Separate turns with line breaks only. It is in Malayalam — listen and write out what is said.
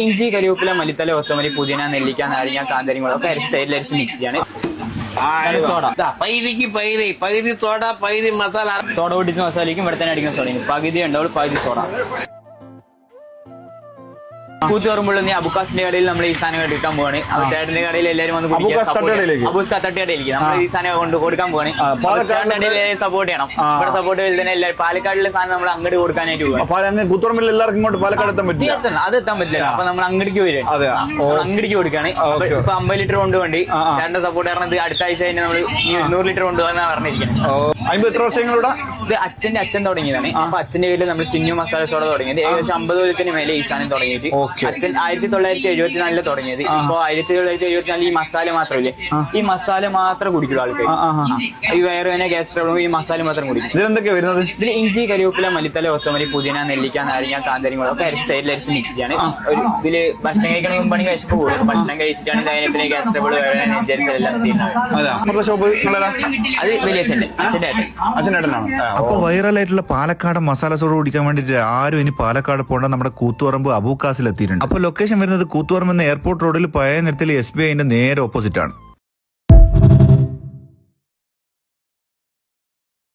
ഇഞ്ചി, കരിവേപ്പില, മല്ലിത്തല, കൊത്തമല്ലി, പുതിന, നെല്ലിക്ക, നാരങ്ങ, കാന്താരിമുളക് ഒക്കെ അരിച്ച് തൈരിലരിച്ച് മിക്സ് ചെയ്യാണ്. സോഡ
പകുതി സോഡ പകുതി മസാല.
സോഡ പൊട്ടിച്ച് മസാലയ്ക്കും ഇവിടെ തന്നെ അടിക്കുന്ന സോഡ പകുതി ഉണ്ടാവും, പകുതി സോഡ. കൂത്ത് പറയുമ്പോൾ നീ അബുക്കാസിന്റെ കടയിൽ നമ്മൾ ഈ സാധനം എടുക്കാൻ പോവാണ്. അപ്പൊ ചേട്ടന്റെ കടയിൽ എല്ലാവരും വന്ന് അബൂസ് തട്ടുകടയിലേക്ക് നമ്മൾ ഈ സാധനം കൊണ്ട് കൊടുക്കാൻ പോവാണ്. ചേട്ടന്റെ കടയിൽ സപ്പോർട്ട് ചെയ്യണം. ഇവിടെ സപ്പോർട്ട് ചെയ്ത് തന്നെ എല്ലാവരും പാലക്കാടിലെ സാധനം നമ്മൾ അങ്ങോട്ട് കൊടുക്കാനായിട്ട് പോകും.
കൂത്തുപറമ്പിൽ എല്ലാവർക്കും ഇങ്ങോട്ട് പാലക്കാട് എത്താൻ പറ്റില്ല,
അത് എത്താൻ പറ്റില്ല. അപ്പൊ നമ്മൾ അങ്ങടിക്ക് വരും, അങ്ങടിക്ക് കൊടുക്കാണ്. ഇപ്പൊ 50 ലിറ്റർ കൊണ്ടുപോണ്ടി ചേട്ടന്റെ സപ്പോർട്ട് പറഞ്ഞത് അടുത്ത ആഴ്ച തന്നെ നമ്മൾ 200 ലിറ്റർ കൊണ്ടുപോകാൻ പറഞ്ഞിരിക്കുന്നത്.
എത്ര വർഷങ്ങളുടെ
ഇത് അച്ഛൻ തുടങ്ങിയതാണ്. അപ്പൊ അച്ഛന്റെ പേരിൽ നമ്മൾ ചിന്നു മസാല സോഡ തുടങ്ങിയത് ഏകദേശം 50 കൊല്ലത്തിന് മേലെ ഈ സാധനം തുടങ്ങിയിട്ട്. അച്ഛൻ 1974 തുടങ്ങിയത്. ഇപ്പൊ 1974 ഈ മസാല മാത്രമില്ലേ, ഈ മസാല മാത്രം കുടിക്കുള്ളൂ ആൾക്കാർ. ഈ വയറുവേന, ഗ്യാസ് ട്രബിളും ഈ മസാല മാത്രം കുടിക്കും.
ഇതിലെന്തൊക്കെയാ വരുന്നത്?
ഇതിൽ ഇഞ്ചി, കരിവേപ്പില, മല്ലിത്തല, കൊത്തമല്ലി, പുതിന, നെല്ലിക്ക, നാരങ്ങ, കാന്താരിമുളക് ഒക്കെ അരിച്ച് തൈരിലരിച്ച് മിക്സ് ചെയ്യാണ്. ഇതില് ഭക്ഷണം കഴിക്കണ മുമ്പാണ് വിശപ്പ് കൂടും. ഭക്ഷണം കഴിച്ചിട്ടാണ് അതിനെ ഗ്യാസ് ട്രബിൾ വയറുവേന എല്ലാം ചെയ്യുന്നത്. അത് വലിയ അച്ഛൻ്റെ
അപ്പൊ വൈറലായിട്ടുള്ള പാലക്കാട് മസാല സോഡ കുടിക്കാൻ വേണ്ടിട്ട് ആരും ഇനി പാലക്കാട് പോകണ്ട, നമ്മുടെ കൂത്തുപറമ്പ് അബൂക്കാസിൽ എത്തിയിട്ടുണ്ട്. അപ്പൊ ലൊക്കേഷൻ വരുന്നത് കൂത്തുപറമ്പ് എന്ന എയർപോർട്ട് റോഡിൽ പഴയ നിരത്തിൽ SBIന്റെ നേരെ ഓപ്പോസിറ്റ് ആണ്.